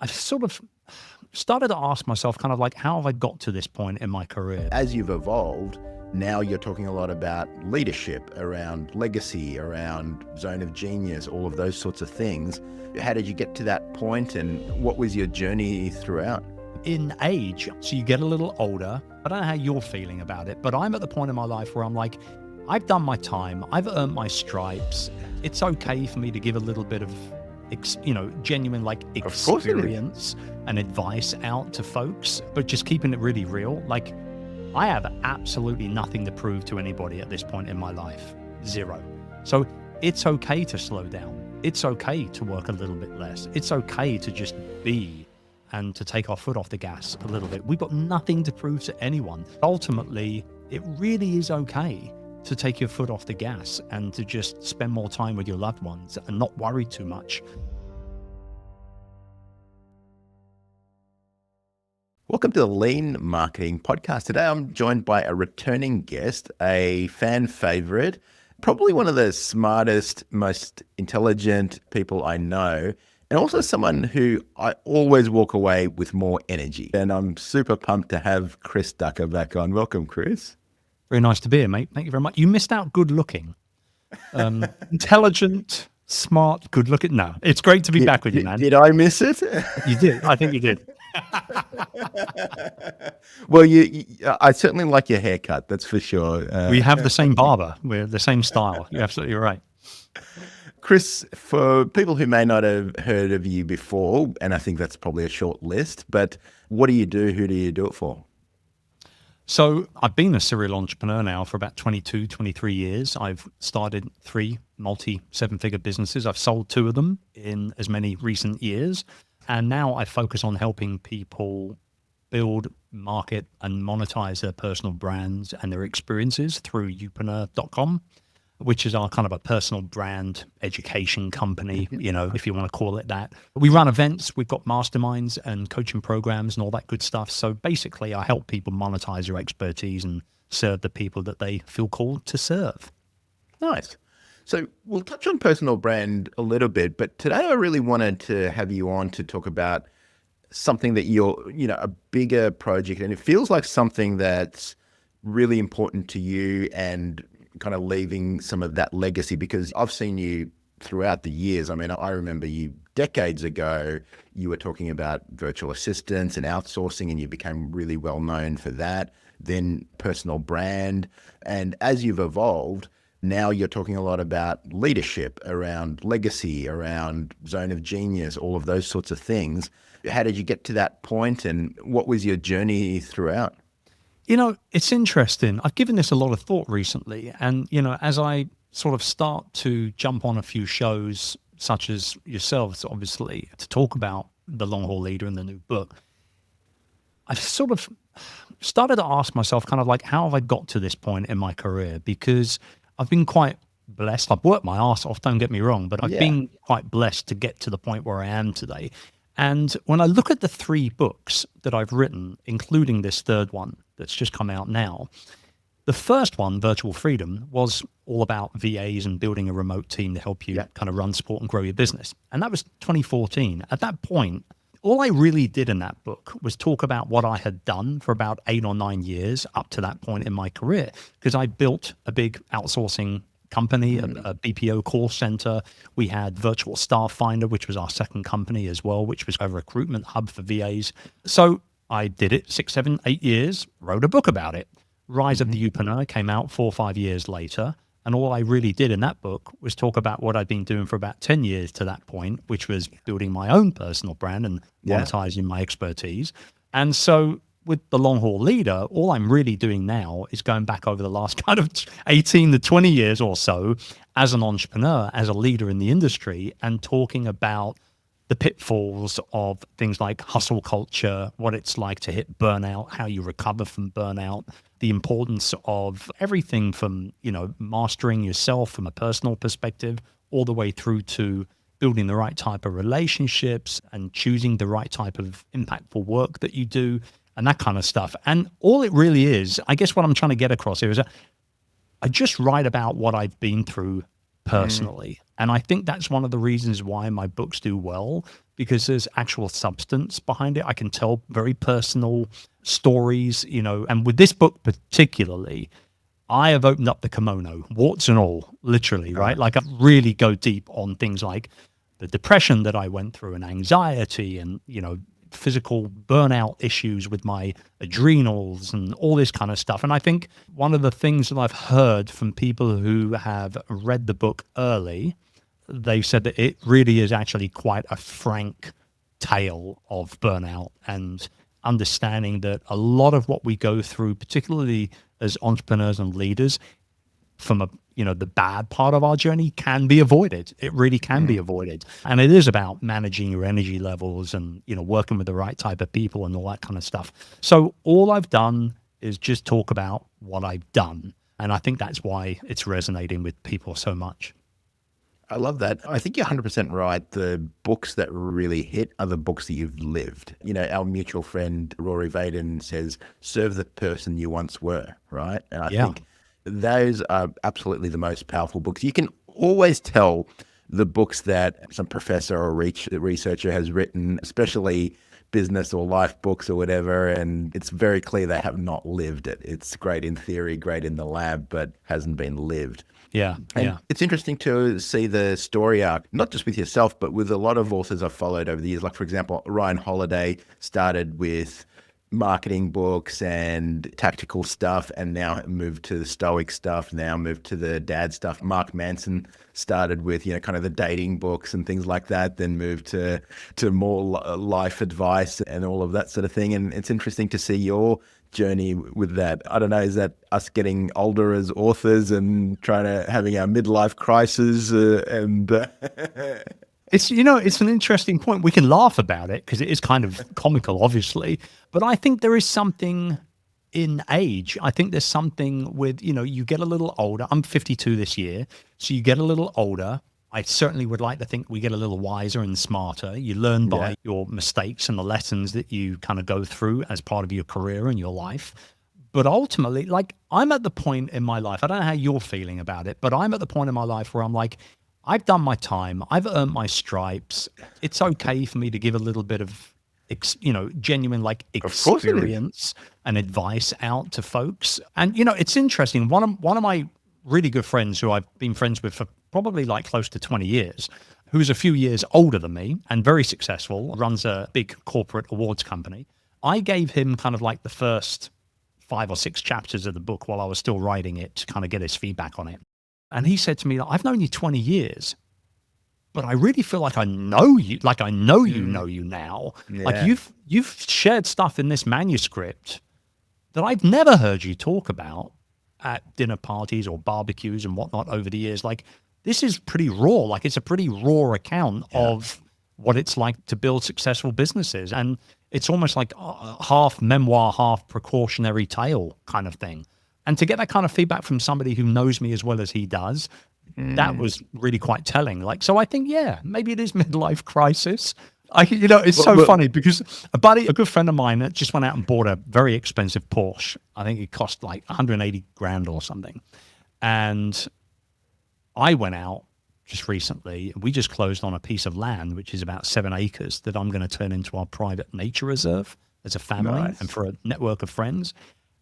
I've sort of started to ask myself kind of like, how have I got to this point in my career? As you've evolved, now you're talking a lot about leadership, around legacy, around zone of genius, all of those sorts of things. How did you get to that point, and what was your journey throughout? In age, so you get a little older. I don't know how you're feeling about it, but I'm at the point in my life where I'm like, I've done my time, I've earned my stripes. It's okay for me to give a little bit of, genuine like experience and advice out to folks, but just keeping it really real. Like, I have absolutely nothing to prove to anybody at this point in my life. Zero. So it's okay to slow down. It's okay to work a little bit less. It's okay to just be and to take our foot off the gas a little bit. We've got nothing to prove to anyone. Ultimately, it really is okay to take your foot off the gas and to just spend more time with your loved ones and not worry too much. Welcome to the Lean Marketing Podcast. Today I'm joined by a returning guest, a fan favorite, probably one of the smartest, most intelligent people I know, and also someone who I always walk away with more energy. And I'm super pumped to have Chris Ducker back on. Welcome, Chris. Very nice to be here, mate. Thank you very much. You missed out good looking. Intelligent, smart, good looking. No, it's great to be back with you, man. Did I miss it? You did. I think you did. Well, I certainly like your haircut, that's for sure. We have the same barber. We're the same style. You're absolutely right. Chris, for people who may not have heard of you before, and I think that's probably a short list, but what do you do? Who do you do it for? So I've been a serial entrepreneur now for about 22, 23 years. I've started 3 multi-7-figure businesses. I've sold 2 of them in as many recent years. And now I focus on helping people build, market, and monetize their personal brands and their experiences through youpreneur.com, which is our kind of a personal brand education company, if you want to call it that. We run events, we've got masterminds and coaching programs and all that good stuff. So basically, I help people monetize their expertise and serve the people that they feel called to serve. Nice. So we'll touch on personal brand a little bit, but today I really wanted to have you on to talk about something that you're, a bigger project, and it feels like something that's really important to you and kind of leaving some of that legacy, because I've seen you throughout the years. I mean, I remember you decades ago, you were talking about virtual assistants and outsourcing, and you became really well known for that. Then personal brand. And as you've evolved, now you're talking a lot about leadership, around legacy, around zone of genius, all of those sorts of things. How did you get to that point, and what was your journey throughout? It's interesting. I've given this a lot of thought recently. And, as I sort of start to jump on a few shows, such as yourselves, obviously, to talk about the long haul leader and the new book, I've sort of started to ask myself kind of like, how have I got to this point in my career? Because I've been quite blessed. I've worked my ass off, don't get me wrong, but I've been quite blessed to get to the point where I am today. And when I look at the 3 books that I've written, including this 3rd one that's just come out now, the first one, Virtual Freedom, was all about VAs and building a remote team to help you kind of run, support, and grow your business. And that was 2014. At that point, all I really did in that book was talk about what I had done for about 8 or 9 years up to that point in my career, because I built a big outsourcing company, a BPO call center. We had Virtual Staff Finder, which was our second company as well, which was a recruitment hub for VAs. So I did it 6, 7, 8 years, wrote a book about it. Rise of the Youpreneur came out 4 or 5 years later. And all I really did in that book was talk about what I'd been doing for about 10 years to that point, which was building my own personal brand and monetizing my expertise. And so with the long haul leader, all I'm really doing now is going back over the last kind of 18 to 20 years or so as an entrepreneur, as a leader in the industry, and talking about the pitfalls of things like hustle culture, what it's like to hit burnout, how you recover from burnout, the importance of everything from, mastering yourself from a personal perspective, all the way through to building the right type of relationships and choosing the right type of impactful work that you do and that kind of stuff. And all it really is, I guess what I'm trying to get across here is I just write about what I've been through personally. And I think that's one of the reasons why my books do well, because there's actual substance behind it. I can tell very personal stories, and with this book particularly, I have opened up the kimono, warts and all, literally, right? Like I really go deep on things like the depression that I went through and anxiety and, physical burnout issues with my adrenals and all this kind of stuff. And I think one of the things that I've heard from people who have read the book early, they said that it really is actually quite a frank tale of burnout and understanding that a lot of what we go through, particularly as entrepreneurs and leaders, from the bad part of our journey can be avoided. It really can be avoided. And it is about managing your energy levels and, working with the right type of people and all that kind of stuff. So all I've done is just talk about what I've done. And I think that's why it's resonating with people so much. I love that. I think you're 100% right. The books that really hit are the books that you've lived. Our mutual friend, Rory Vaden, says, serve the person you once were, right? And I think those are absolutely the most powerful books. You can always tell the books that some professor or researcher has written, especially business or life books or whatever, and it's very clear they have not lived it. It's great in theory, great in the lab, but hasn't been lived. Yeah. And it's interesting to see the story arc, not just with yourself, but with a lot of authors I've followed over the years. Like, for example, Ryan Holiday started with marketing books and tactical stuff, and now moved to the stoic stuff, now moved to the dad stuff. Mark Manson started with, kind of the dating books and things like that, then moved to more life advice and all of that sort of thing. And it's interesting to see your journey with that. I don't know, is that us getting older as authors and having our midlife crisis It's, it's an interesting point. We can laugh about it because it is kind of comical, obviously. But I think there is something in age. I think there's something with, you get a little older. I'm 52 this year. So you get a little older. I certainly would like to think we get a little wiser and smarter. You learn by your mistakes and the lessons that you kind of go through as part of your career and your life. But ultimately, like, I'm at the point in my life, I don't know how you're feeling about it, but I'm at the point in my life where I'm like, I've done my time. I've earned my stripes. It's okay for me to give a little bit of, genuine experience and advice out to folks. And, it's interesting. One of my really good friends who I've been friends with for probably like close to 20 years, who's a few years older than me and very successful, runs a big corporate awards company. I gave him kind of like the first 5 or 6 chapters of the book while I was still writing it to kind of get his feedback on it. And he said to me, I've known you 20 years, but I really feel like I know you, like I know you know you now. Yeah. Like you've shared stuff in this manuscript that I've never heard you talk about at dinner parties or barbecues and whatnot over the years. Like, this is pretty raw. Like, it's a pretty raw account of what it's like to build successful businesses. And it's almost like half memoir, half precautionary tale kind of thing. And to get that kind of feedback from somebody who knows me as well as he does, that was really quite telling. Like, so I think, maybe it is midlife crisis. It's so funny because a good friend of mine that just went out and bought a very expensive Porsche. I think it cost like 180 grand or something. And I went out just recently. We just closed on a piece of land, which is about 7 acres, that I'm going to turn into our private nature reserve as a family and for a network of friends.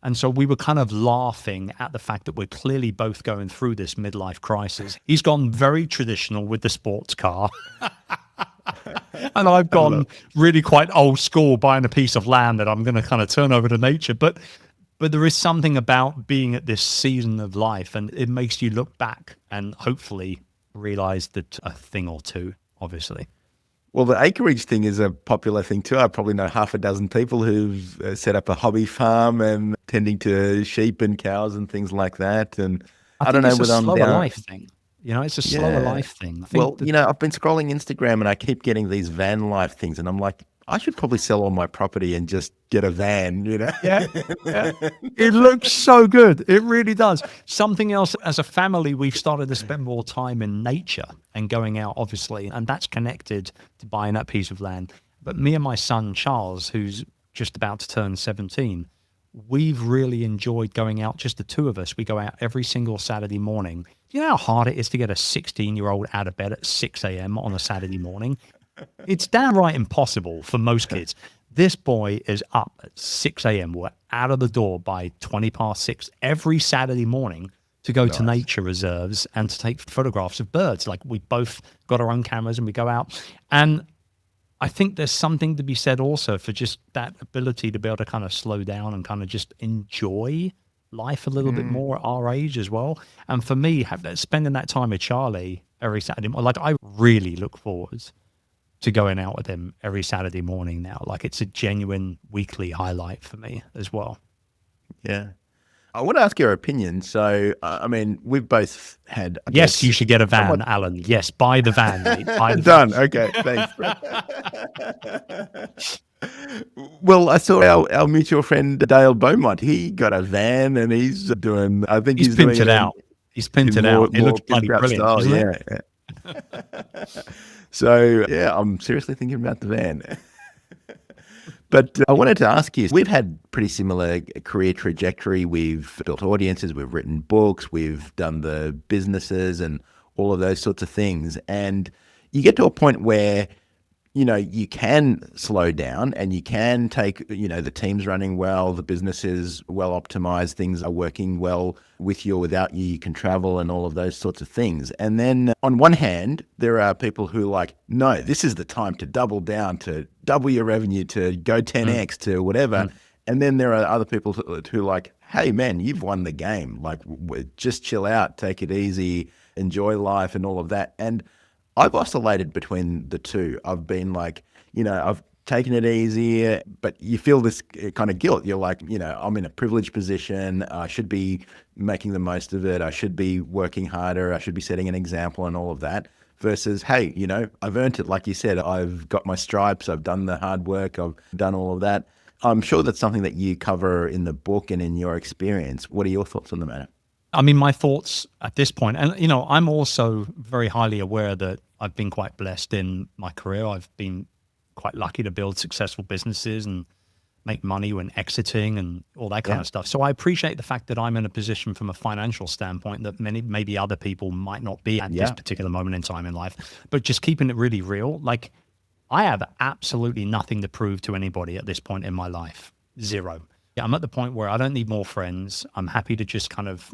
And so we were kind of laughing at the fact that we're clearly both going through this midlife crisis. He's gone very traditional with the sports car. And I've gone really quite old school, buying a piece of land that I'm going to kind of turn over to nature. But there is something about being at this season of life, and it makes you look back and hopefully realize that a thing or two, obviously. Well, the acreage thing is a popular thing too. I probably know half a dozen people who've set up a hobby farm and tending to sheep and cows and things like that. And I don't know whether I'm down. Life thing. It's a slower life thing. I've been scrolling Instagram and I keep getting these van life things, and I'm like, I should probably sell all my property and just get a van, Yeah. It looks so good. It really does. Something else, as a family, we've started to spend more time in nature and going out, obviously, and that's connected to buying that piece of land. But me and my son, Charles, who's just about to turn 17, we've really enjoyed going out, just the two of us. We go out every single Saturday morning You know how hard it is to get a 16-year-old out of bed at 6 a.m. on a Saturday morning? It's downright impossible for most kids. This boy is up at 6 a.m. We're out of the door by 20 past 6 every Saturday morning to go to Nice. nature reserves and to take photographs of birds. Like, we both got our own cameras and we go out. And I think there's something to be said also for just that ability to be able to kind of slow down and kind of just enjoy life a little bit Mm. more at our age as well. And for me, spending that time with Charlie every Saturday, like, I really look forward to going out with him every Saturday morning now. Like, it's a genuine weekly highlight for me as well. Yeah. I want to ask your opinion. So, I mean, we've both had, I Yes, you guess, should get a van, somewhat Alan. Yes, buy the van, mate. Buy the van. done. Okay, thanks. Well, I saw our mutual friend Dale Beaumont. He got a van and he's doing. I think He's he's doing pimped it it out. He's in pimped it more out. It looks bloody pimped out brilliant, style. doesn't it? Yeah, yeah. So yeah, I'm seriously thinking about the van. But I wanted to ask you, we've had pretty similar career trajectory. We've built audiences, we've written books, we've done the businesses and all of those sorts of things. And you get to a point where, you know, you can slow down and you can take, you know, the team's running well, the business is well optimized, things are working well with you or without you, you can travel and all of those sorts of things. And then on one hand, there are people who are like, no, this is the time to double down, to double your revenue, to go Mm, 10x, to whatever. mm. And then there are other people who are like, hey, man, you've won the game. Like, just chill out, take it easy, enjoy life and all of that. And I've oscillated between the two. I've been like, you know, I've taken it easy, but you feel this kind of guilt. You're like, you know, I'm in a privileged position. I should be making the most of it. I should be working harder. I should be setting an example and all of that. Versus, hey, you know, I've earned it. Like you said, I've got my stripes. I've done the hard work. I've done all of that. I'm sure that's something that you cover in the book and in your experience. What are your thoughts on the matter? I mean, my thoughts at this point, and you know, I'm also very highly aware that I've been quite blessed in my career. I've been quite lucky to build successful businesses and make money when exiting and all that kind Yeah. of stuff. So I appreciate the fact that I'm in a position from a financial standpoint that maybe other people might not be at this Yeah. particular moment in time in life. But just keeping it really real, like, I have absolutely nothing to prove to anybody at this point in my life. Zero. Yeah, I'm at the point where I don't need more friends. I'm happy to just kind of,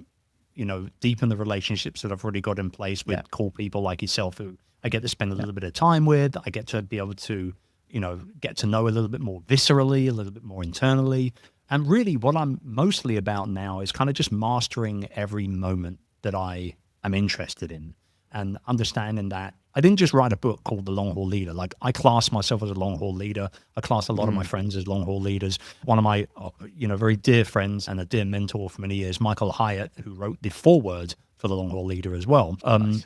you know, deepen the relationships that I've already got in place with Yeah. cool people like yourself who I get to spend a little bit of time with. I get to be able to, you know, get to know a little bit more viscerally, a little bit more internally. And really what I'm mostly about now is kind of just mastering every moment that I am interested in and understanding that I didn't just write a book called The Long Haul Leader. Like, I class myself as a long haul leader. I class a lot of my friends as long haul leaders. One of my, you know, very dear friends and a dear mentor for many years, Michael Hyatt, who wrote the foreword for The Long Haul Leader as well. Nice.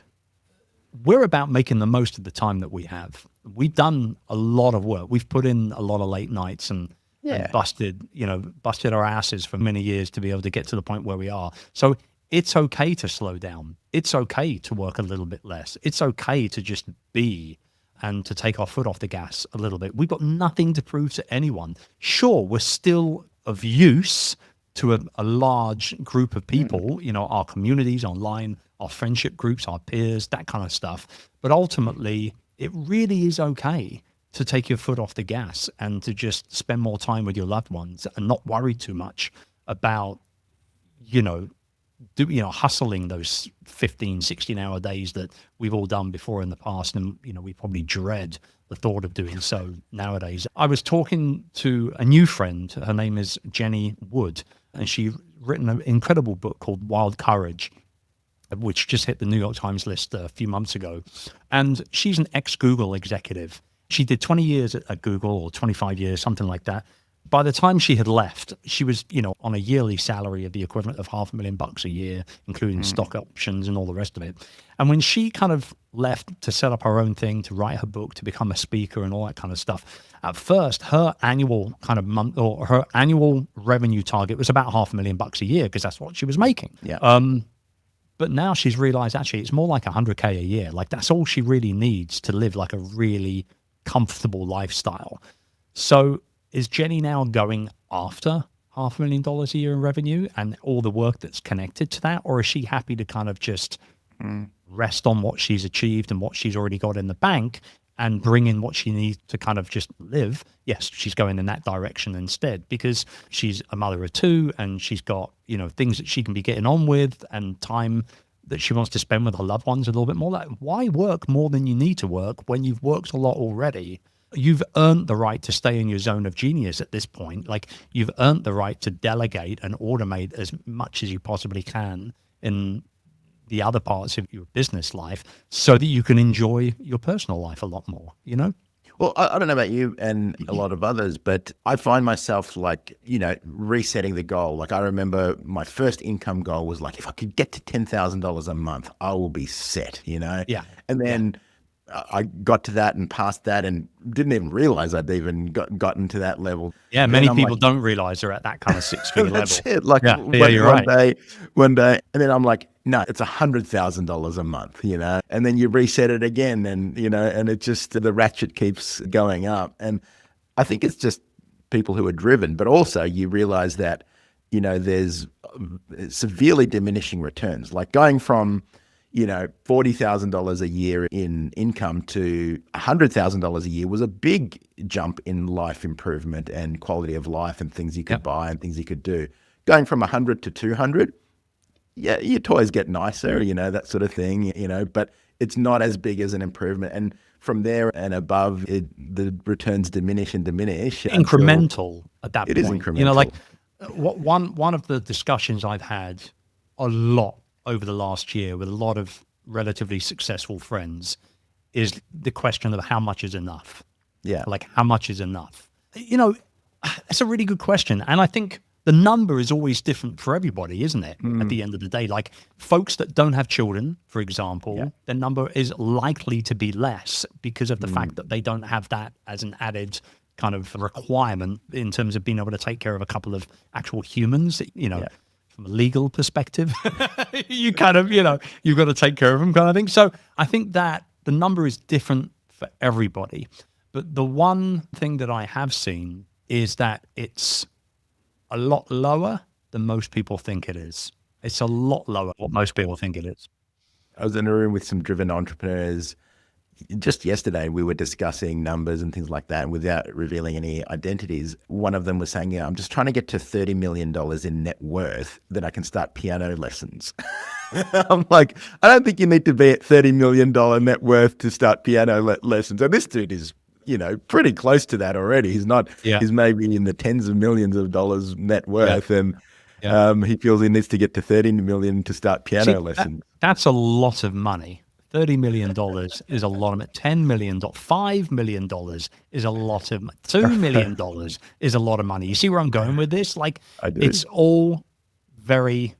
We're about making the most of the time that we have. We've done a lot of work. We've put in a lot of late nights and Yeah. busted our asses for many years to be able to get to the point where we are. So it's okay to slow down. It's okay to work a little bit less. It's okay to just be and to take our foot off the gas a little bit. We've got nothing to prove to anyone. Sure, we're still of use to a large group of people, you know, our communities online, our friendship groups, our peers, that kind of stuff. But ultimately, it really is okay to take your foot off the gas and to just spend more time with your loved ones and not worry too much about, you know, hustling those 15, 16-hour days that we've all done before in the past. And, you know, we probably dread the thought of doing so nowadays. I was talking to a new friend. Her name is Jenny Wood, and she written an incredible book called Wild Courage, which just hit the New York Times list a few months ago. And she's an ex-Google executive. She did 20 years at Google, or 25 years, something like that. By the time she had left, she was, you know, on a yearly salary of the equivalent of $500,000 a year, including stock options and all the rest of it. And when she kind of left to set up her own thing, to write her book, to become a speaker and all that kind of stuff, at first her annual kind of month, or her annual revenue target was about $500,000 a year, because that's what she was making. Yeah. But now she's realized actually it's more like 100K a year. Like, that's all she really needs to live like a really comfortable lifestyle. So is Jenny now going after $500,000 a year in revenue and all the work that's connected to that? Or is she happy to kind of just rest on what she's achieved and what she's already got in the bank and bring in what she needs to kind of just live, yes, she's going in that direction instead, because she's a mother of two and she's got, things that she can be getting on with and time that she wants to spend with her loved ones a little bit more. Like, why work more than you need to work when you've worked a lot already? You've earned the right to stay in your zone of genius at this point. Like, you've earned the right to delegate and automate as much as you possibly can in the other parts of your business life so that you can enjoy your personal life a lot more, Well, I don't know about you and a lot of others, but I find myself like, resetting the goal. Like I remember my first income goal was like, if I could get to $10,000 a month, I will be set, Yeah. And then I got to that and passed that and didn't even realize I'd even gotten to that level. Yeah, Then many I'm people like, don't realize they're at that kind of six-figure that's level. it. Like Yeah, you're one right. day, and then I'm like, no, it's $100,000 a month, and then you reset it again, and and it just the ratchet keeps going up, and I think it's just people who are driven, but also you realize that there's severely diminishing returns, like going from $40,000 a year in income to $100,000 a year was a big jump in life improvement and quality of life and things you could buy and things you could do. Going from 100 to 200, yeah, your toys get nicer, that sort of thing, but it's not as big as an improvement. And from there and above, the returns diminish and diminish. Incremental at that it is point. incremental. One of the discussions I've had a lot over the last year with a lot of relatively successful friends is the question of how much is enough. Yeah. Like, how much is enough? It's a really good question. And I think the number is always different for everybody, isn't it? At the end of the day, like folks that don't have children, for example, the number is likely to be less because of the fact that they don't have that as an added kind of requirement in terms of being able to take care of a couple of actual humans, from a legal perspective. You kind of, you've got to take care of them kind of thing. So I think that the number is different for everybody. But the one thing that I have seen is that it's a lot lower than most people think it is. It's a lot lower than what most people think it is. I was in a room with some driven entrepreneurs just yesterday. We were discussing numbers and things like that without revealing any identities. One of them was saying, I'm just trying to get to $30 million in net worth, then I can start piano lessons. I'm like, I don't think you need to be at $30 million net worth to start piano lessons. And this dude is pretty close to that already. He's not, he's maybe in the tens of millions of dollars net worth. And he feels he needs to get to 30 million to start piano lessons. That's a lot of money. $30 million is a lot of money. $10 million, $5 million is a lot of money. $2 million is a lot of money. You see where I'm going with this? Like, it's all very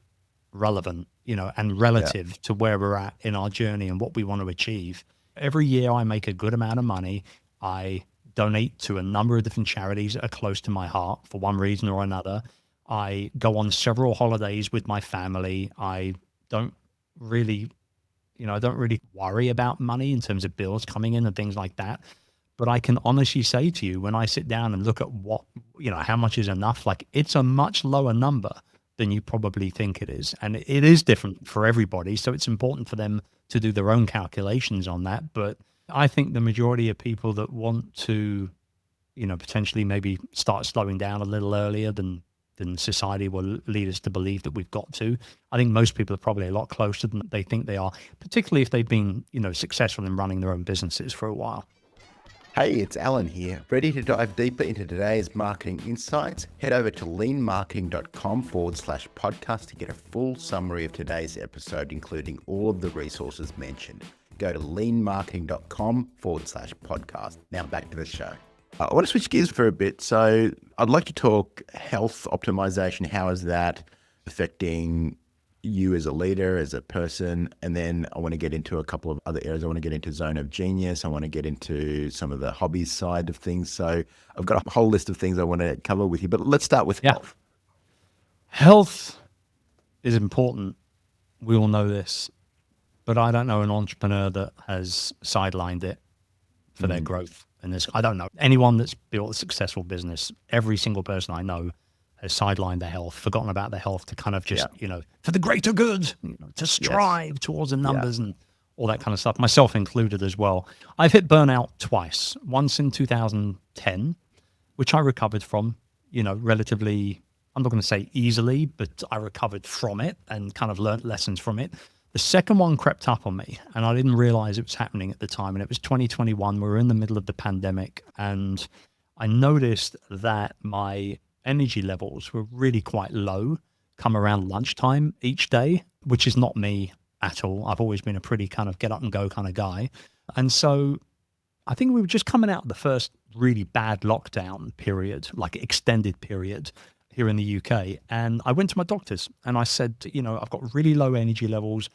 relevant, and relative to where we're at in our journey and what we want to achieve. Every year I make a good amount of money. I donate to a number of different charities that are close to my heart for one reason or another. I go on several holidays with my family. I don't really worry about money in terms of bills coming in and things like that. But I can honestly say to you, when I sit down and look at what, how much is enough, like it's a much lower number than you probably think it is. And it is different for everybody. So it's important for them to do their own calculations on that. But I think the majority of people that want to, potentially maybe start slowing down a little earlier than society will lead us to believe that we've got to. I think most people are probably a lot closer than they think they are, particularly if they've been, successful in running their own businesses for a while. Hey, it's Allan here. Ready to dive deeper into today's marketing insights? Head over to leanmarketing.com/podcast to get a full summary of today's episode, including all of the resources mentioned. Go to leanmarketing.com/podcast. Now back to the show. I want to switch gears for a bit. So I'd like to talk health optimization. How is that affecting you as a leader, as a person? And then I want to get into a couple of other areas. I want to get into zone of genius. I want to get into some of the hobbies side of things. So I've got a whole list of things I want to cover with you, but let's start with health. Health is important. We all know this, but I don't know an entrepreneur that has sidelined it for their growth. And I don't know anyone that's built a successful business. Every single person I know has sidelined their health, forgotten about their health to kind of just, Yeah. for the greater good, to Yes. strive towards the Yeah. numbers and all that kind of stuff, myself included as well. I've hit burnout twice, once in 2010, which I recovered from, relatively, I'm not going to say easily, but I recovered from it and kind of learnt lessons from it. The second one crept up on me and I didn't realize it was happening at the time. And it was 2021. We were in the middle of the pandemic and I noticed that my energy levels were really quite low come around lunchtime each day, which is not me at all. I've always been a pretty kind of get up and go kind of guy. And so I think we were just coming out of the first really bad lockdown period, like extended period here in the UK. And I went to my doctors and I said, I've got really low energy levels.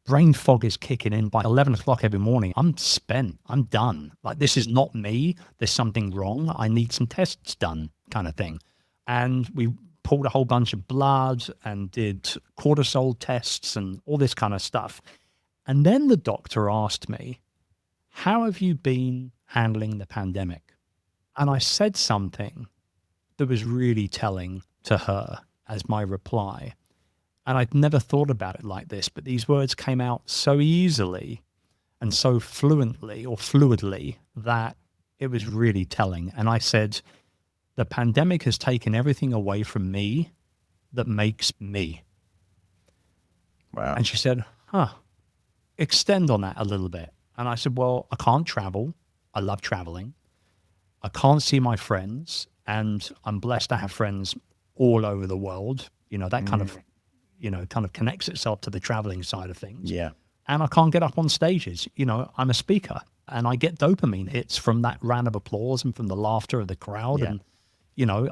Brain fog is kicking in by 11 o'clock every morning. I'm spent. I'm done. Like, this is not me. There's something wrong. I need some tests done, kind of thing. And we pulled a whole bunch of blood and did cortisol tests and all this kind of stuff. And then the doctor asked me, how have you been handling the pandemic? And I said something that was really telling to her as my reply. And I'd never thought about it like this, but these words came out so easily and so fluidly that it was really telling. And I said, the pandemic has taken everything away from me that makes me. Wow. And she said, extend on that a little bit. And I said, well, I can't travel. I love traveling. I can't see my friends. And I'm blessed to have friends all over the world. That kind of connects itself to the traveling side of things. Yeah. And I can't get up on stages. I'm a speaker and I get dopamine hits from that round of applause and from the laughter of the crowd. Yeah. And,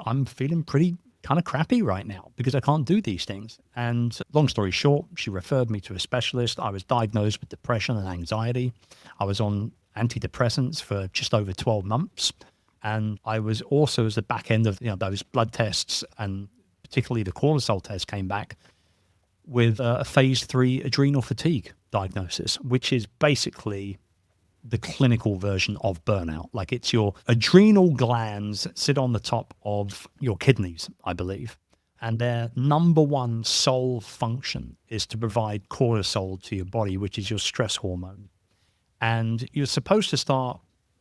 I'm feeling pretty kind of crappy right now because I can't do these things. And long story short, she referred me to a specialist. I was diagnosed with depression and anxiety. I was on antidepressants for just over 12 months. And I was also, as the back end of those blood tests and particularly the cortisol test came back with a phase 3 adrenal fatigue diagnosis, which is basically the clinical version of burnout. Like, it's your adrenal glands sit on the top of your kidneys, I believe. And their number one sole function is to provide cortisol to your body, which is your stress hormone. And you're supposed to start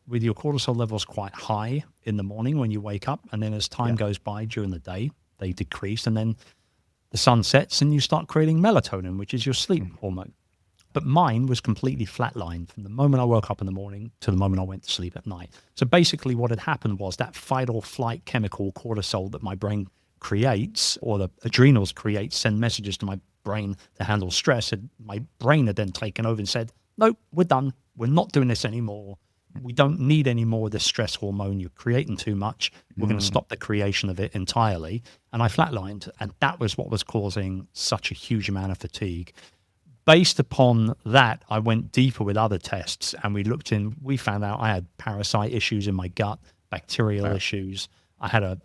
with your cortisol levels quite high in the morning when you wake up. And then as time goes by during the day, they decrease. And then the sun sets and you start creating melatonin, which is your sleep hormone. But mine was completely flatlined from the moment I woke up in the morning to the moment I went to sleep at night. So basically what had happened was that fight or flight chemical cortisol that my brain creates, or the adrenals create, send messages to my brain to handle stress. And my brain had then taken over and said, nope, we're done. We're not doing this anymore. We don't need any more of this stress hormone. You're creating too much. We're going to stop the creation of it entirely. And I flatlined. And that was what was causing such a huge amount of fatigue. Based upon that, I went deeper with other tests and we found out I had parasite issues in my gut, bacterial issues. I had a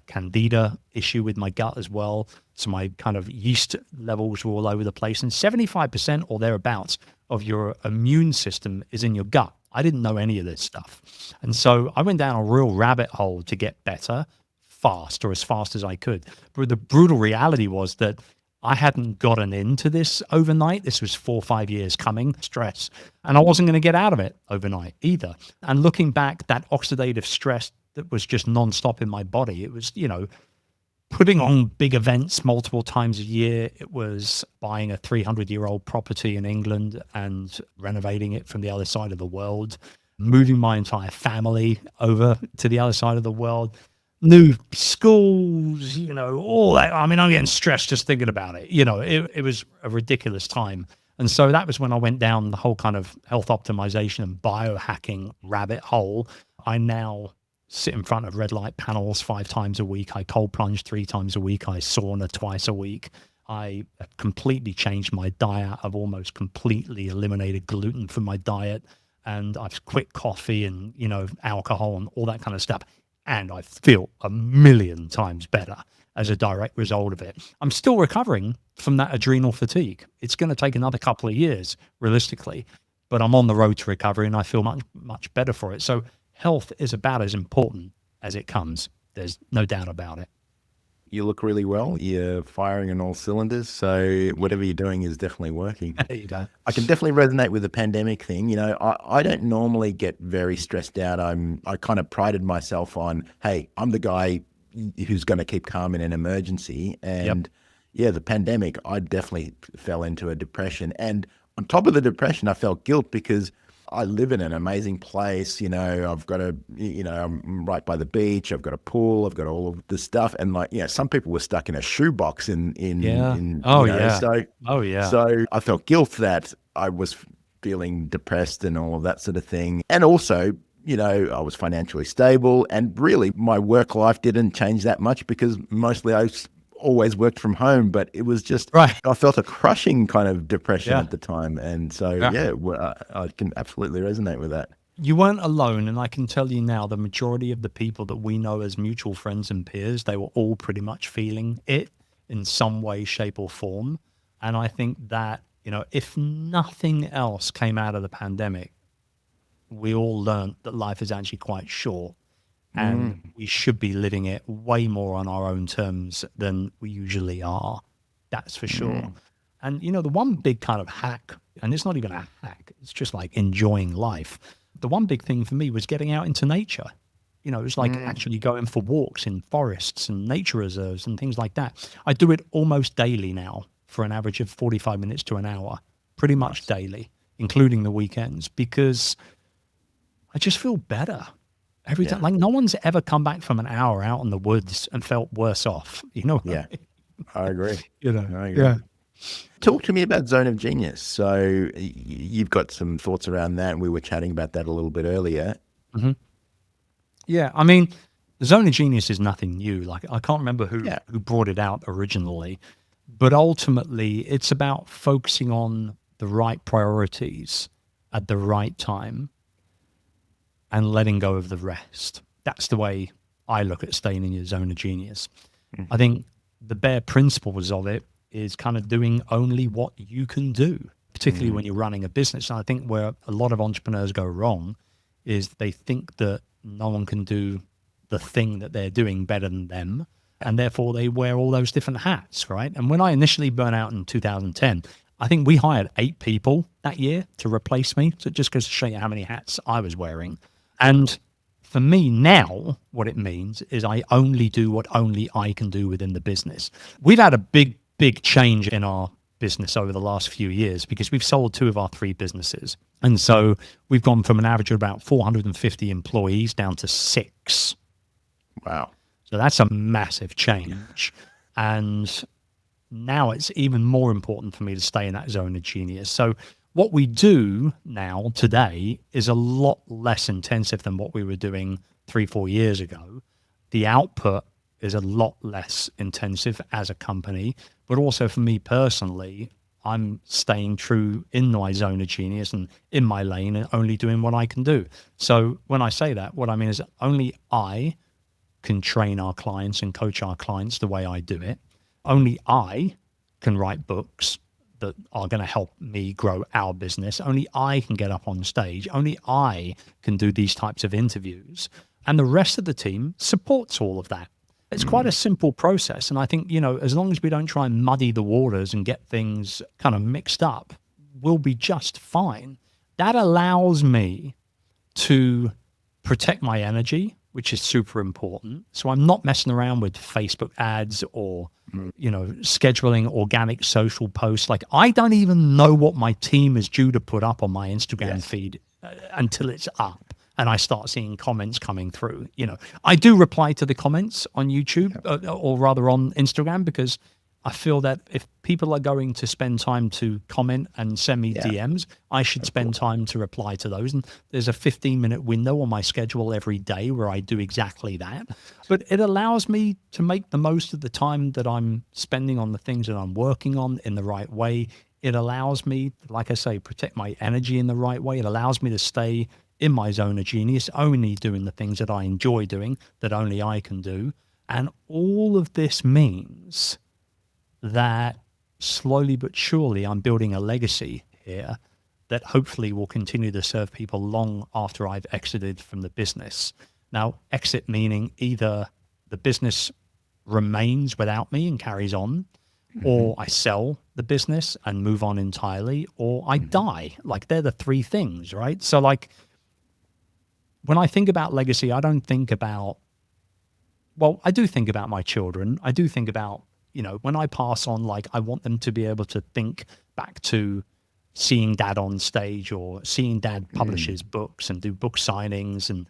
candida issue with my gut as well. So my kind of yeast levels were all over the place, and 75% or thereabouts of your immune system is in your gut. I didn't know any of this stuff. And so I went down a real rabbit hole to get better fast, or as fast as I could. But the brutal reality was that I hadn't gotten into this overnight. This was 4 or 5 years coming, stress. And I wasn't going to get out of it overnight either. And looking back, that oxidative stress that was just nonstop in my body, it was, putting on big events multiple times a year. It was buying a 300-year-old property in England and renovating it from the other side of the world, moving my entire family over to the other side of the world, new schools, all that. I mean, I'm getting stressed just thinking about it. It was a ridiculous time. And so that was when I went down the whole kind of health optimization and biohacking rabbit hole. I now sit in front of red light panels 5 times a week. I cold plunge 3 times a week. I sauna twice a week. I completely changed my diet. I've almost completely eliminated gluten from my diet. And I've quit coffee and, alcohol and all that kind of stuff. And I feel a million times better as a direct result of it. I'm still recovering from that adrenal fatigue. It's going to take another couple of years, realistically, but I'm on the road to recovery and I feel much, much better for it. So health is about as important as it comes. There's no doubt about it. you look really well. You're firing on all cylinders. So whatever you're doing is definitely working. There you go. I can definitely resonate with the pandemic thing. I don't normally get very stressed out. I kind of prided myself on, hey, I'm the guy who's going to keep calm in an emergency. Yep. And yeah, the pandemic, I definitely fell into a depression. And on top of the depression, I felt guilt because I live in an amazing place. I've got I'm right by the beach. I've got a pool. I've got all of this stuff. And some people were stuck in a shoebox Yeah. Oh, yeah. so, Oh, yeah. so I felt guilt that I was feeling depressed and all of that sort of thing. And also, I was financially stable, and really my work life didn't change that much because mostly always worked from home, but it was just, Right. I felt a crushing kind of depression Yeah. at the time. And so, Yeah. yeah, I can absolutely resonate with that. You weren't alone, and I can tell you now, the majority of the people that we know as mutual friends and peers, they were all pretty much feeling it in some way, shape, or form. And I think that, if nothing else came out of the pandemic, we all learned that life is actually quite short, and we should be living it way more on our own terms than we usually are. That's for sure. And, the one big kind of hack, and it's not even a hack, it's just like enjoying life. The one big thing for me was getting out into nature. It was like actually going for walks in forests and nature reserves and things like that. I do it almost daily now for an average of 45 minutes to an hour, pretty much daily, including the weekends, because I just feel better every time. Like, no one's ever come back from an hour out in the woods and felt worse off. What Yeah, I agree. I I agree. Yeah. Talk to me about Zone of Genius. So you've got some thoughts around that, and we were chatting about that a little bit earlier. Yeah. I mean, the Zone of Genius is nothing new. Like, I can't remember who brought it out originally, but ultimately it's about focusing on the right priorities at the right time and letting go of the rest. That's the way I look at staying in your zone of genius. I think the bare principles of it is kind of doing only what you can do, particularly when you're running a business. And I think where a lot of entrepreneurs go wrong is they think that no one can do the thing that they're doing better than them. And therefore they wear all those different hats, right? And when I initially burnt out in 2010, I think we hired 8 people that year to replace me. So it just goes to show you how many hats I was wearing. And for me now, what it means is I only do what only I can do within the business. We've had a big change in our business over the last few years because we've sold 2 of our 3 businesses. And so we've gone from an average of about 450 employees down to 6. Wow. So that's a massive change. And now it's even more important for me to stay in that zone of genius. So what we do now today is a lot less intensive than what we were doing 3-4 years ago. The output is a lot less intensive as a company, but also for me personally, I'm staying true in my zone of genius and in my lane and only doing what I can do. So when I say that, what I mean is only I can train our clients and coach our clients the way I do it. Only I can write books that are going to help me grow our business. Only I can get up on stage. Only I can do these types of interviews. And the rest of the team supports all of that. It's quite a simple process. And I think, as long as we don't try and muddy the waters and get things kind of mixed up, we'll be just fine. That allows me to protect my energy, which is super important. So I'm not messing around with Facebook ads or, scheduling organic social posts. Like, I don't even know what my team is due to put up on my Instagram feed until it's up and I start seeing comments coming through. I do reply to the comments on YouTube or rather on Instagram, because I feel that if people are going to spend time to comment and send me DMs, I should spend time to reply to those. And there's a 15-minute window on my schedule every day where I do exactly that. But it allows me to make the most of the time that I'm spending on the things that I'm working on in the right way. It allows me, like I say, protect my energy in the right way. It allows me to stay in my zone of genius, only doing the things that I enjoy doing, that only I can do. And all of this means that slowly but surely I'm building a legacy here that hopefully will continue to serve people long after I've exited from the business. Now, exit meaning either the business remains without me and carries on, Hmm. or I sell the business and move on entirely, or I Hmm. die. Like they're the three things, right? So like when I think about legacy, I don't think about, well, I do think about my children. I do think about, when I pass on, like I want them to be able to think back to seeing dad on stage or seeing dad publish his Mm. books and do book signings and,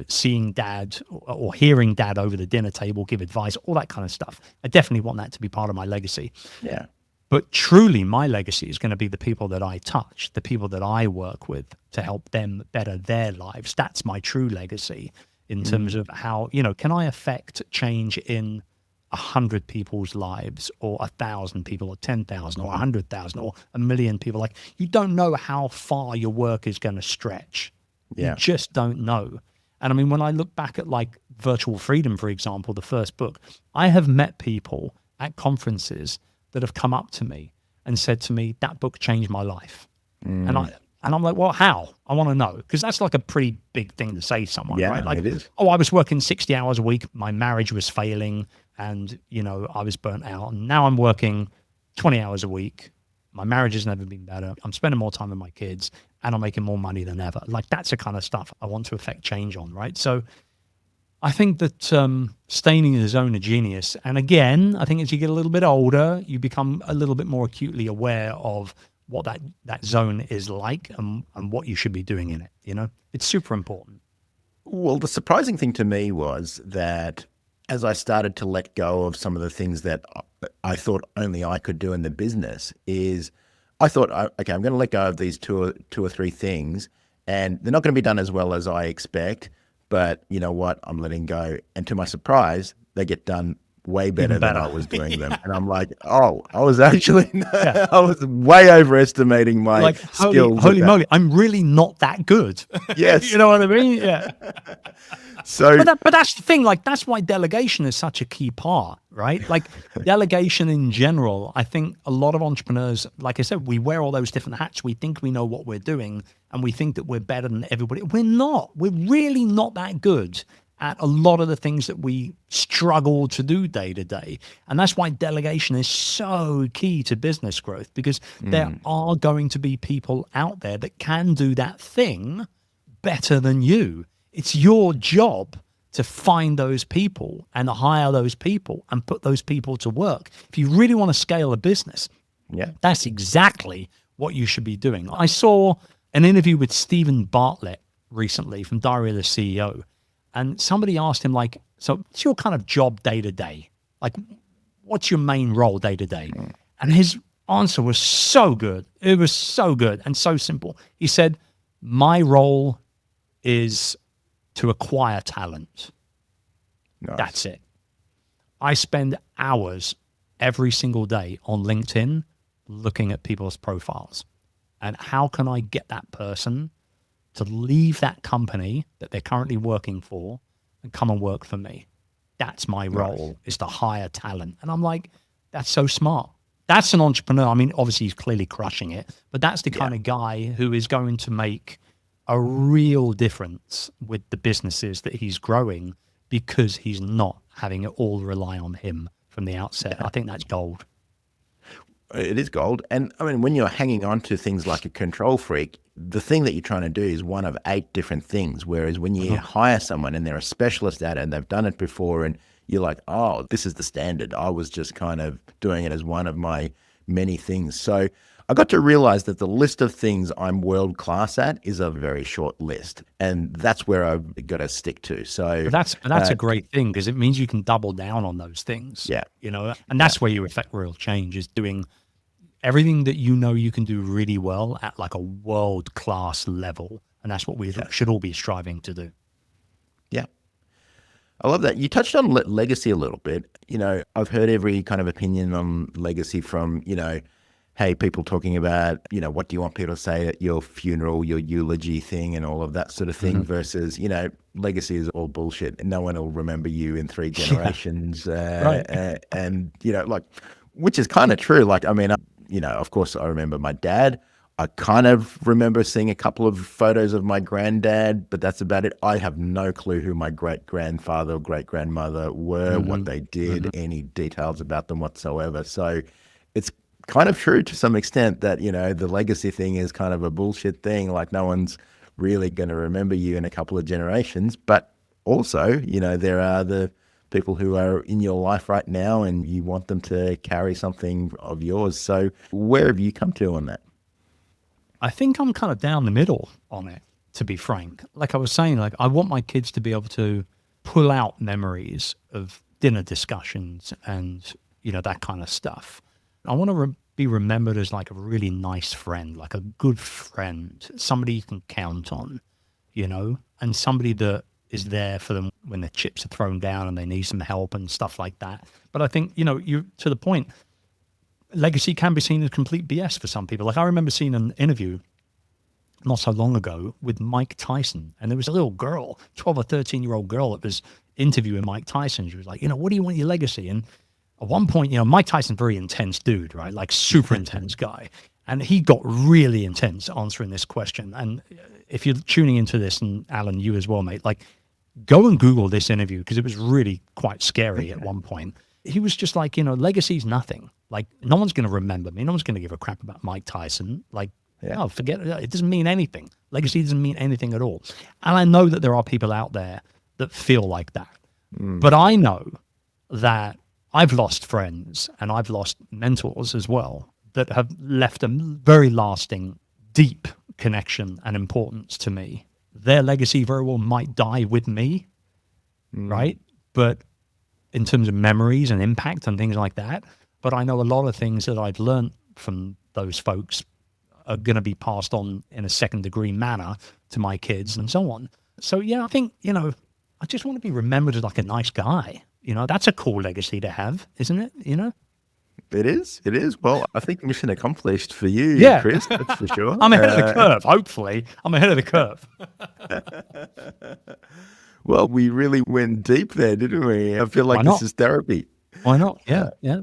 seeing dad or hearing dad over the dinner table give advice, all that kind of stuff. I definitely want that to be part of my legacy. Yeah. But truly, my legacy is going to be the people that I touch, the people that I work with to help them better their lives. That's my true legacy in terms Mm. of how, can I affect change in 100 people's lives or 1,000 people or 10,000 or 100,000 or a million people? Like, you don't know how far your work is going to stretch. You Yeah. just don't know. And I mean, when I look back at like Virtual Freedom, for example, the first book, I have met people at conferences that have come up to me and said to me, that book changed my life. And Mm. I'm like, well, how? I want to know. Because that's like a pretty big thing to say to someone, right? Yeah, Like, it is. oh, I was working 60 hours a week, my marriage was failing, and I was burnt out. And now I'm working 20 hours a week. My marriage has never been better. I'm spending more time with my kids and I'm making more money than ever. Like that's the kind of stuff I want to affect change on, right? So I think that staying in the zone of genius, and again, I think as you get a little bit older, you become a little bit more acutely aware of what that zone is like and what you should be doing in it. It's super important. Well, the surprising thing to me was that as I started to let go of some of the things that I thought only I could do in the business, is I thought, okay, I'm going to let go of these two or three things, and they're not going to be done as well as I expect. But you know what? I'm letting go, and to my surprise, they get done way Even better than better. I was doing them. Yeah. And I'm like, oh, I was actually Yeah. I was way overestimating my Like skills at holy that. moly, I'm really not that good. You Yes. know what I mean? Yeah. So But that's the thing. Like that's why delegation is such a key part, right? Like delegation in general. I think a lot of entrepreneurs, like I said, we wear all those different hats. We think we know what we're doing, and we think that we're better than everybody. We're not. We're really not that good at a lot of the things that we struggle to do day to day. And that's why delegation is so key to business growth, because there mm, are going to be people out there that can do that thing better than you. It's your job to find those people and hire those people and put those people to work. If you really want to scale a business, yeah. that's exactly what you should be doing. I saw an interview with Stephen Bartlett recently from Diary of the CEO, and somebody asked him, like, so what's your kind of job day to day? Like, what's your main role day to day? And his answer was so good. It was so good and so simple. He said, my role is to acquire talent. Nice. That's it. I spend hours every single day on LinkedIn looking at people's profiles. And how can I get that person to leave that company that they're currently working for and come and work for me? That's my Nice. role, is to hire talent. And I'm like, that's so smart. That's an entrepreneur. I mean, obviously he's clearly crushing it, but that's the Yeah. kind of guy who is going to make a real difference with the businesses that he's growing, because he's not having it all rely on him from the outset. I think that's gold. It is gold. And I mean, when you're hanging on to things like a control freak, the thing that you're trying to do is one of 8 different things. Whereas when you Mhm. hire someone and they're a specialist at it and they've done it before, and you're like, oh, this is the standard. I was just kind of doing it as one of my many things. So I got to realize that the list of things I'm world class at is a very short list. And that's where I've got to stick to. So, But that's a great thing, because it means you can double down on those things, yeah, and yeah, that's where you affect real change, is doing everything that you can do really well at like a world class level. And that's what we yeah, should all be striving to do. yeah. I love that. You touched on legacy a little bit. I've heard every kind of opinion on legacy from, hey, people talking about, what do you want people to say at your funeral, your eulogy thing, and all of that sort of thing, Mhm. versus, legacy is all bullshit and no one will remember you in 3 Yeah, generations. right. And, like, which is kind of true. Like, I mean, of course, I remember my dad. I kind of remember seeing a couple of photos of my granddad, but that's about it. I have no clue who my great grandfather or great grandmother were, what Hmm. they did, Hmm. any details about them whatsoever. So it's kind of true to some extent that, the legacy thing is kind of a bullshit thing. Like no one's really going to remember you in a couple of generations. But also, there are the people who are in your life right now and you want them to carry something of yours. So where have you come to on that? I think I'm kind of down the middle on it, to be frank. Like I was saying, like I want my kids to be able to pull out memories of dinner discussions and, that kind of stuff. I want to be remembered as like a really nice friend, like a good friend, somebody you can count on, and somebody that is there for them when the chips are thrown down and they need some help and stuff like that. But I think, you to the point, legacy can be seen as complete BS for some people. Like I remember seeing an interview not so long ago with Mike Tyson, and there was a little girl, 12 or 13-year-old girl that was interviewing Mike Tyson. She was like, what do you want your legacy? And at one point, Mike Tyson's a very intense dude, right? Like super intense guy. And he got really intense answering this question. And if you're tuning into this, and Alan, you as well, mate, like go and Google this interview because it was really quite scary at one point. He was just like, legacy's nothing. Like, no one's going to remember me. No one's going to give a crap about Mike Tyson. Like, Yeah. no, forget it. It doesn't mean anything. Legacy doesn't mean anything at all. And I know that there are people out there that feel like that. But I know that I've lost friends and I've lost mentors as well that have left a very lasting, deep connection and importance to me. Their legacy very well might die with me, right? But in terms of memories and impact and things like that. But I know a lot of things that I've learned from those folks are going to be passed on in a second degree manner to my kids and so on. So, yeah, I think, I just want to be remembered as like a nice guy. That's a cool legacy to have, isn't it? It is. It is. Well, I think mission accomplished for you, Yeah. Chris. That's for sure. I'm ahead of the curve. Hopefully I'm ahead of the curve. Well, we really went deep there, didn't we? I feel Why like this not? is therapy. Why not? Yeah. Yeah.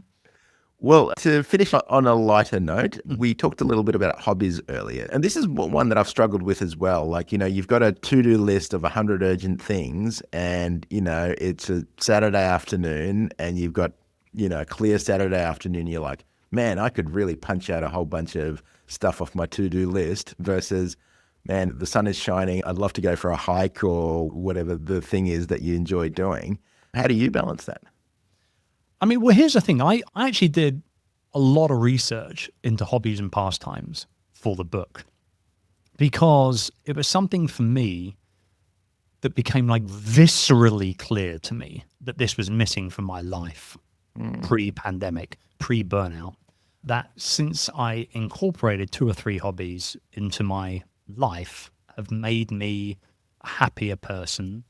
Well, to finish on a lighter note, we talked a little bit about hobbies earlier. And this is one that I've struggled with as well. Like, you've got a to-do list of 100 urgent things and, it's a Saturday afternoon and you've got, a clear Saturday afternoon. You're like, man, I could really punch out a whole bunch of stuff off my to-do list versus, man, the sun is shining. I'd love to go for a hike or whatever the thing is that you enjoy doing. How do you balance that? I mean, well, here's the thing. I actually did a lot of research into hobbies and pastimes for the book because it was something for me that became like viscerally clear to me that this was missing from my life pre-pandemic, pre-burnout. That since I incorporated 2 or 3 hobbies into my life have made me a happier person,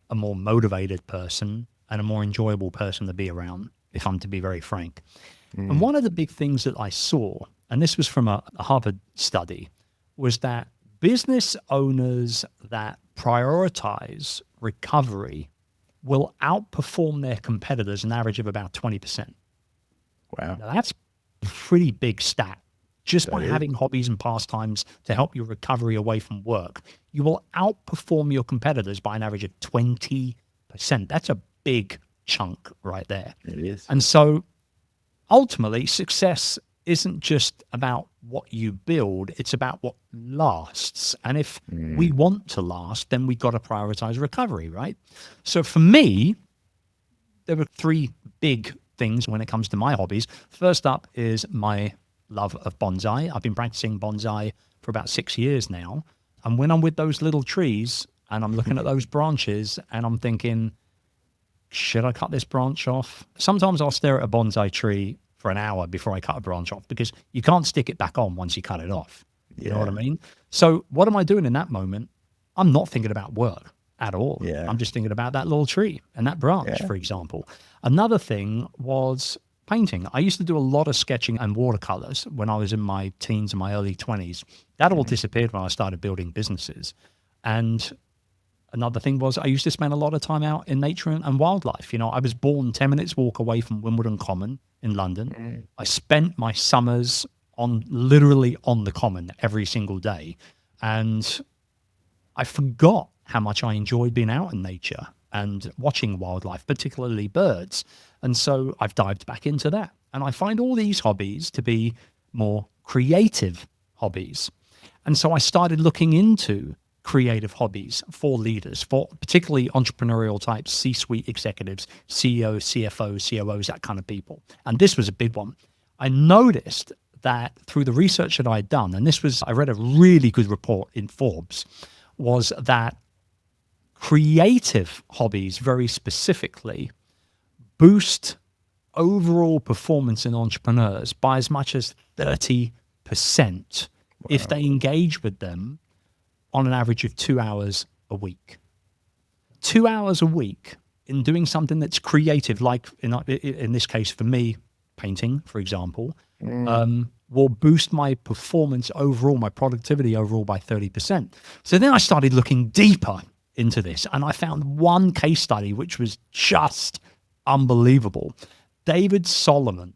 a more motivated person, and a more enjoyable person to be around, if I'm to be very frank. And one of the big things that I saw, and this was from a Harvard study, was that business owners that prioritize recovery will outperform their competitors an average of about 20%. Wow. Now, that's a pretty big stat. Just by That is. having hobbies and pastimes to help your recovery away from work, you will outperform your competitors by an average of 20%. That's a big chunk right there. It is. And so ultimately, success isn't just about what you build, it's about what lasts. And if we want to last, then we've got to prioritize recovery, right? So for me, there were 3 big things when it comes to my hobbies. First up is my love of bonsai. I've been practicing bonsai for about 6 years now. And when I'm with those little trees and I'm looking at those branches and I'm thinking, should I cut this branch off? Sometimes I'll stare at a bonsai tree for an hour before I cut a branch off because you can't stick it back on once you cut it off. You know what I mean? So what am I doing in that moment? I'm not thinking about work at all. Yeah. I'm just thinking about that little tree and that branch, for example. Another thing was painting. I used to do a lot of sketching and watercolors when I was in my teens and my early 20s. That all disappeared when I started building businesses. And another thing was I used to spend a lot of time out in nature and wildlife. I was born 10 minutes walk away from Wimbledon Common in London. I spent my summers literally on the common every single day. And I forgot how much I enjoyed being out in nature and watching wildlife, particularly birds. And so I've dived back into that. And I find all these hobbies to be more creative hobbies. And so I started looking into creative hobbies for leaders, for particularly entrepreneurial types, C-suite executives, CEOs, CFOs, COOs, that kind of people. And this was a big one. I noticed that through the research that I had done, and I read a really good report in Forbes, was that creative hobbies very specifically boost overall performance in entrepreneurs by as much as 30% if they engage with them on an average of 2 hours a week. 2 hours a week in doing something that's creative, like in this case for me, painting, for example, will boost my performance overall, my productivity overall by 30%. So then I started looking deeper into this, and I found one case study which was just unbelievable. David Solomon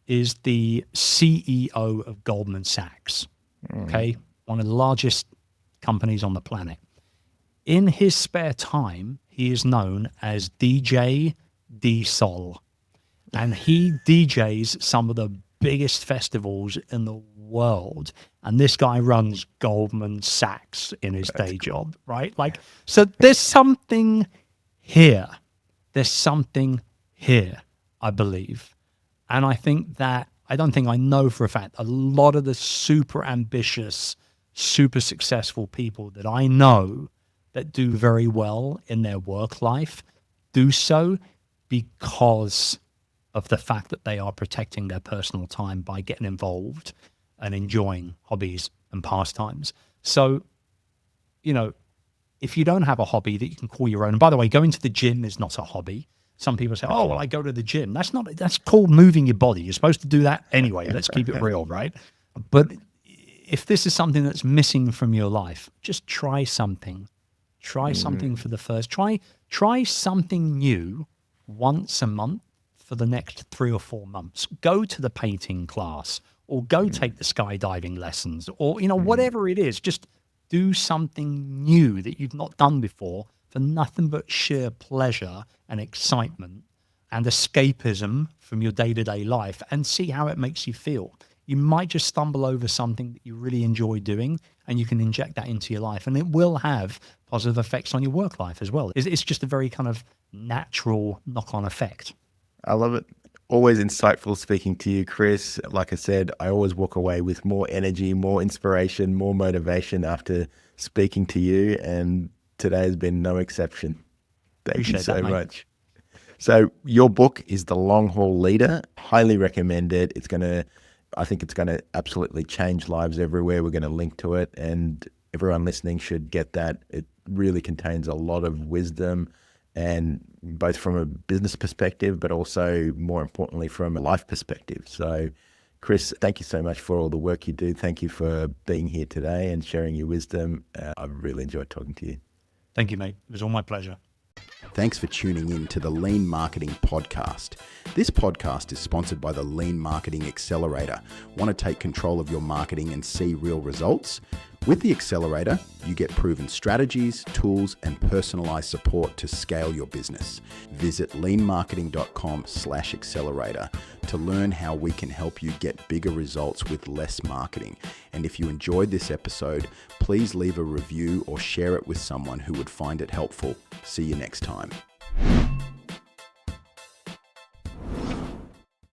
is the CEO of Goldman Sachs, okay? One of the largest companies on the planet. In his spare time, he is known as DJ D-Sol, and he DJs some of the biggest festivals in the world. And this guy runs Goldman Sachs in his day job, right? Like, so there's something here. There's something here, I believe. And I think that, I don't think I know for a fact, a lot of the super ambitious, super successful people that I know that do very well in their work life do so because of the fact that they are protecting their personal time by getting involved and enjoying hobbies and pastimes. So, you know, if you don't have a hobby that you can call your own, and by the way, going to the gym is not a hobby. Some people say, oh, well, I go to the gym. That's called moving your body. You're supposed to do that anyway. Let's keep it real, right? But if this is something that's missing from your life, just try something. Try something for the first. Try something new once a month for the next 3 or 4 months. Go to the painting class, or go take the skydiving lessons, or, you know, whatever it is. Just do something new that you've not done before for nothing but sheer pleasure and excitement and escapism from your day-to-day life, and see how it makes you feel. You might just stumble over something that you really enjoy doing, and you can inject that into your life, and it will have positive effects on your work life as well. It's just a very kind of natural knock-on effect. I love it. Always insightful speaking to you, Chris. Like I said, I always walk away with more energy, more inspiration, more motivation after speaking to you, and today has been no exception. Thank you so much. So your book is The Long Haul Leader. Highly recommend it. I think it's going to absolutely change lives everywhere. We're going to link to it, and everyone listening should get that. It really contains a lot of wisdom, and both from a business perspective, but also more importantly from a life perspective. So Chris, thank you so much for all the work you do. Thank you for being here today and sharing your wisdom. I've really enjoyed talking to you. Thank you, mate. It was all my pleasure. Thanks for tuning in to the Lean Marketing Podcast. This podcast is sponsored by the Lean Marketing Accelerator. Want to take control of your marketing and see real results? With the Accelerator, you get proven strategies, tools, and personalized support to scale your business. Visit leanmarketing.com/accelerator to learn how we can help you get bigger results with less marketing. And if you enjoyed this episode, please leave a review or share it with someone who would find it helpful. See you next time.